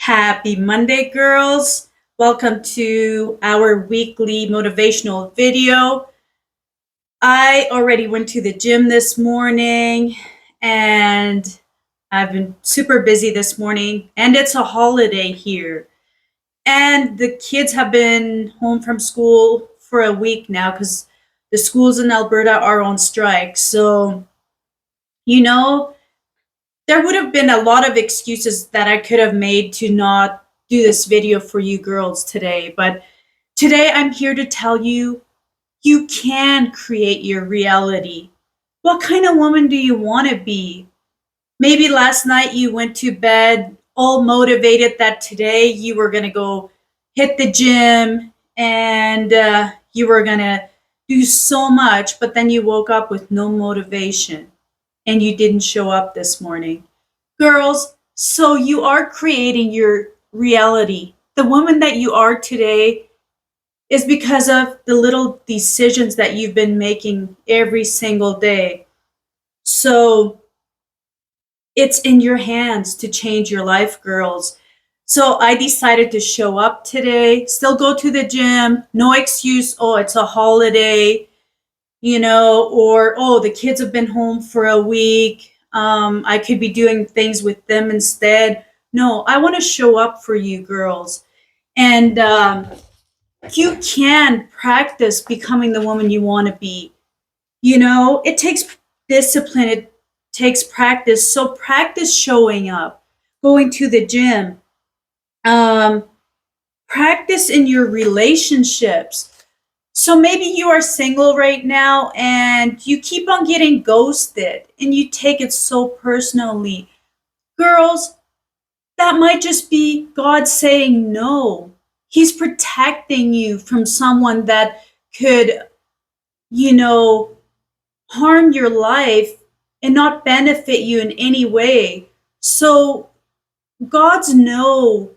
Happy Monday, girls. Welcome to our weekly motivational video. I already went to the gym this morning and I've been super busy this morning, and it's a holiday here. And the kids have been home from school for a week now because the schools in Alberta are on strike. So, you know, there would have been a lot of excuses that I could have made to not do this video for you girls today. But today I'm here to tell you you can create your reality. What kind of woman do you want to be? Maybe last night you went to bed all motivated that today you were going to go hit the gym and you were going to do so much, but then you woke up with no motivation and you didn't show up this morning. Girls, so you are creating your reality. The woman that you are today is because of the little decisions that you've been making every single day. So it's in your hands to change your life, girls. So I decided to show up today, still go to the gym, no excuse, oh, it's a holiday, or oh, the kids have been home for a week. I could be doing things with them instead. No, I want to show up for you girls. And you can practice becoming the woman you want to be. It takes discipline, it takes practice. So practice showing up, going to the gym, practice in your relationships. So maybe you are single right now and you keep on getting ghosted and you take it so personally. Girls, that might just be God saying no. He's protecting you from someone that could, you know, harm your life and not benefit you in any way. So God's no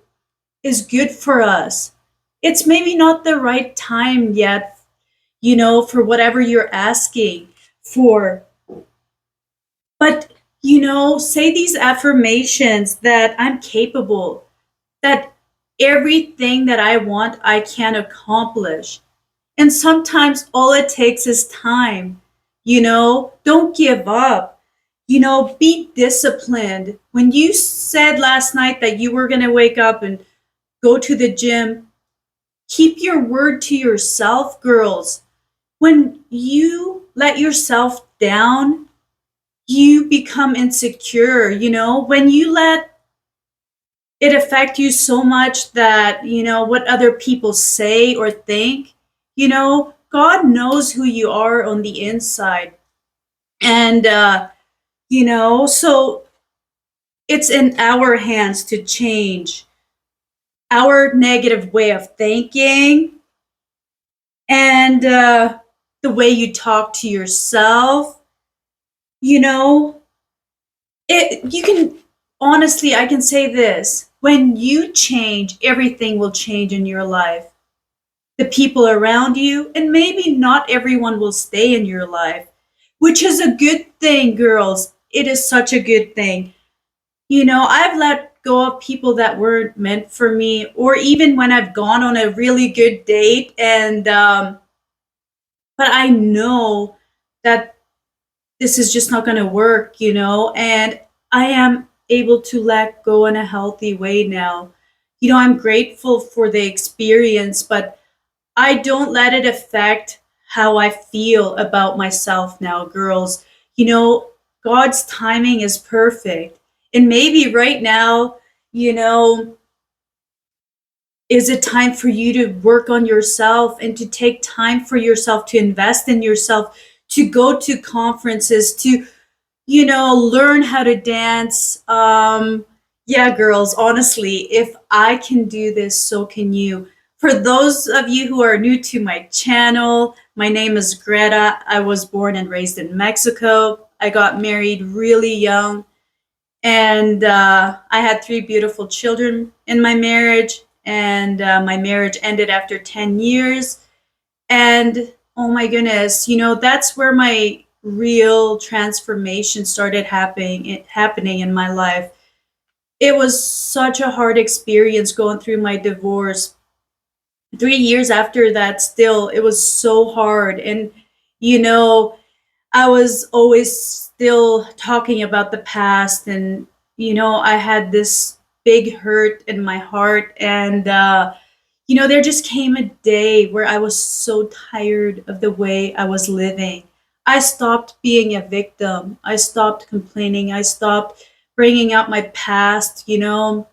is good for us. It's maybe not the right time yet, for whatever you're asking for. But, say these affirmations that I'm capable, that everything that I want, I can accomplish. And sometimes all it takes is time. Don't give up. Be disciplined. When you said last night that you were going to wake up and go to the gym, keep your word to yourself, girls. When you let yourself down, you become insecure. When you let it affect you so much that, what other people say or think, God knows who you are on the inside. And, so it's in our hands to change our negative way of thinking and the way you talk to yourself. You can, honestly, I can say this: when you change, everything will change in your life. The people around you, and maybe not everyone will stay in your life, which is a good thing, girls. It is such a good thing. I've let go of people that weren't meant for me, or even when I've gone on a really good date, and but I know that this is just not going to work, and I am able to let go in a healthy way now. I'm grateful for the experience, but I don't let it affect how I feel about myself now, girls. God's timing is perfect. And maybe right now, you know, is it time for you to work on yourself and to take time for yourself, to invest in yourself, to go to conferences, to, learn how to dance. Yeah, girls, honestly, if I can do this, so can you. For those of you who are new to my channel, my name is Greta. I was born and raised in Mexico. I got married really young, and I had three beautiful children in my marriage, and my marriage ended after 10 years. And oh my goodness, that's where my real transformation started happening in my life. It was such a hard experience going through my divorce. 3 years after that, still, it was so hard. And, you know, I was always still talking about the past. And, I had this big hurt in my heart. And, there just came a day where I was so tired of the way I was living. I stopped being a victim. I stopped complaining. I stopped bringing up my past, and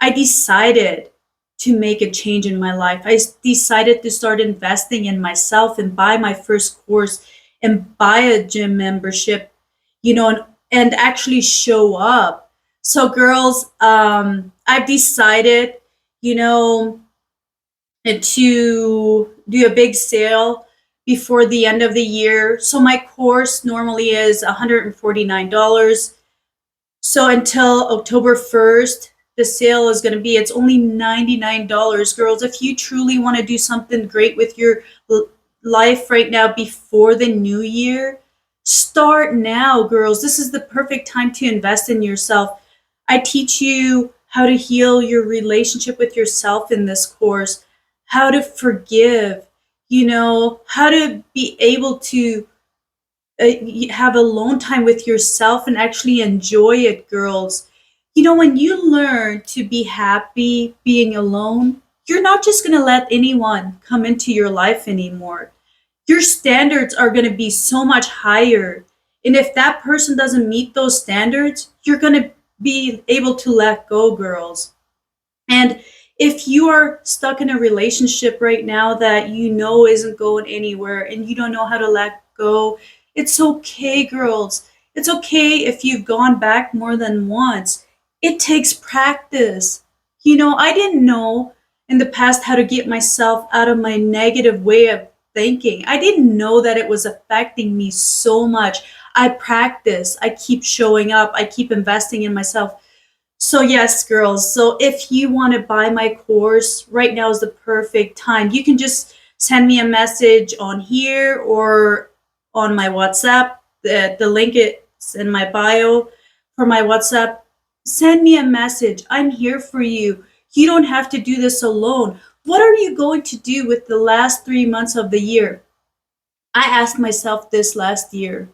I decided to make a change in my life. Decided to start investing in myself and buy my first course and buy a gym membership, and actually show up. So, girls, I've decided, you know, to do a big sale before the end of the year. So, my course normally is $149. So until October 1st, the sale is going to be, it's only $99. Girls, if you truly want to do something great with your life right now before the new year, start now, girls. This is the perfect time to invest in yourself. I teach you how to heal your relationship with yourself in this course, how to forgive, how to be able to have alone time with yourself and actually enjoy it, girls. When you learn to be happy being alone, you're not just going to let anyone come into your life anymore. Your standards are going to be so much higher. And if that person doesn't meet those standards, you're going to be able to let go, girls. And if you are stuck in a relationship right now that isn't going anywhere and you don't know how to let go, it's okay, girls. It's okay if you've gone back more than once. It takes practice. I didn't know in the past how to get myself out of my negative way of thinking. I didn't know that it was affecting me so much. I practice, I keep showing up, I keep investing in myself. So, yes, girls. So, if you want to buy my course, right now is the perfect time. You can just send me a message on here or on my WhatsApp. The link is in my bio for my WhatsApp. Send me a message. I'm here for you. You don't have to do this alone. What are you going to do with the last 3 months of the year? I asked myself this last year.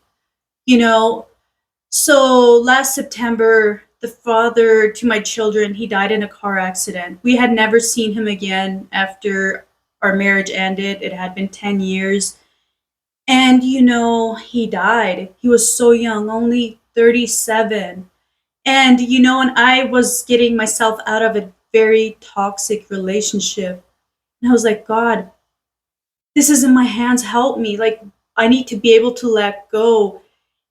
You know, so last September, the father to my children, he died in a car accident. We had never seen him again after our marriage ended. It had been 10 years. And he died. He was so young, only 37. And I was getting myself out of a very toxic relationship. And I was like, God, this is in my hands. Help me. Like, I need to be able to let go.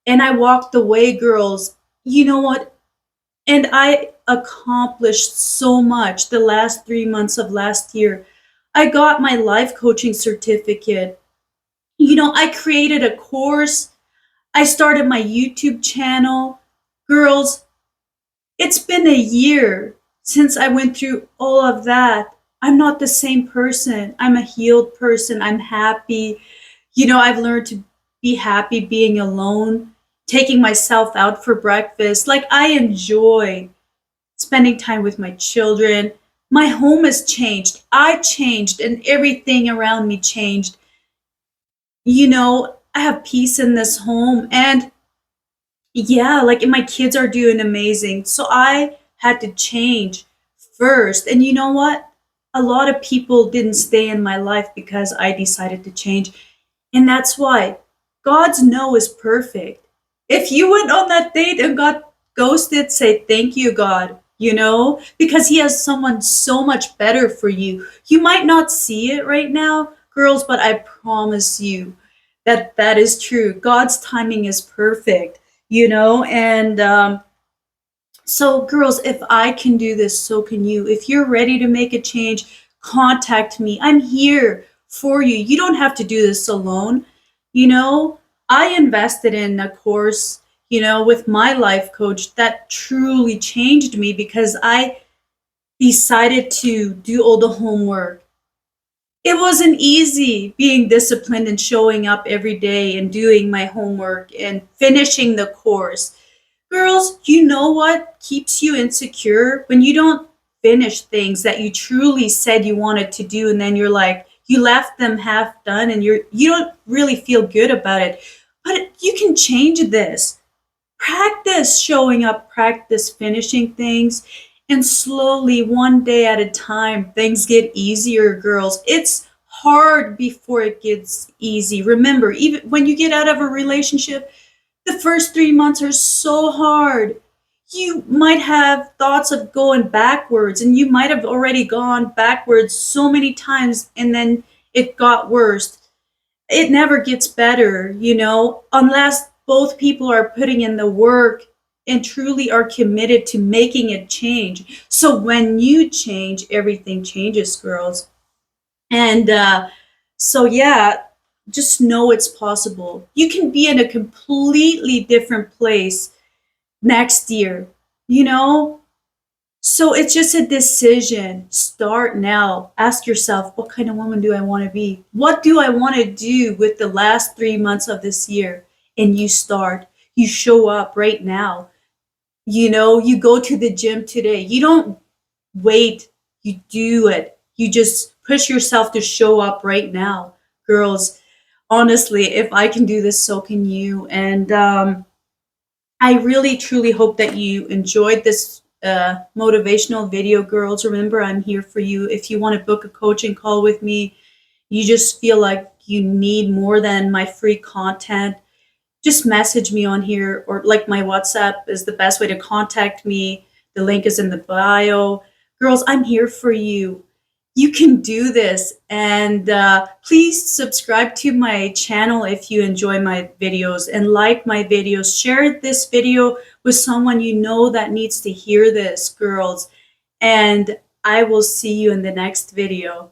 And I walked away, girls. You know what? And I accomplished so much the last 3 months of last year. I got my life coaching certificate. I created a course. I started my YouTube channel. Girls, it's been a year since I went through all of that. I'm not the same person. I'm a healed person. I'm happy. I've learned to be happy being alone, taking myself out for breakfast. Like, I enjoy spending time with my children. My home has changed. I changed, and everything around me changed. I have peace in this home. And yeah, like, my kids are doing amazing. So I had to change first. And you know what? A lot of people didn't stay in my life because I decided to change. And that's why God's no is perfect. If you went on that date and got ghosted, say thank you, God, because He has someone so much better for you. You might not see it right now, girls, but I promise you that that is true. God's timing is perfect, and so, girls, if I can do this, so can you. If you're ready to make a change, contact me. I'm here for you. You don't have to do this alone. You know, I invested in a course, with my life coach that truly changed me because I decided to do all the homework. It wasn't easy being disciplined and showing up every day and doing my homework and finishing the course. Girls, you know what keeps you insecure? When you don't finish things that you truly said you wanted to do, and then you're like, you left them half done and you don't really feel good about it. But you can change this. Practice showing up, practice finishing things, and slowly, one day at a time, things get easier, girls. It's hard before it gets easy. Remember, even when you get out of a relationship, the first 3 months are so hard. You might have thoughts of going backwards, and you might have already gone backwards so many times, and then it got worse. It never gets better, unless both people are putting in the work and truly are committed to making it change. So when you change, everything changes, girls. And so, yeah, just know it's possible. You can be in a completely different place next year, you know? So it's just a decision. Start now. Ask yourself, what kind of woman do I want to be? What do I want to do with the last 3 months of this year? And you start. You show up right now. You go to the gym today. You don't wait. You do it. You just push yourself to show up right now. Girls, honestly, if I can do this, so can you. And I really truly hope that you enjoyed this motivational video, girls. Remember, I'm here for you. If you want to book a coaching call with me, you just feel like you need more than my free content, just message me on here, or like my WhatsApp is the best way to contact me. The link is in the bio. Girls, I'm here for you. You can do this. And please subscribe to my channel if you enjoy my videos, and like my videos. Share this video with someone you know that needs to hear this, girls. And I will see you in the next video.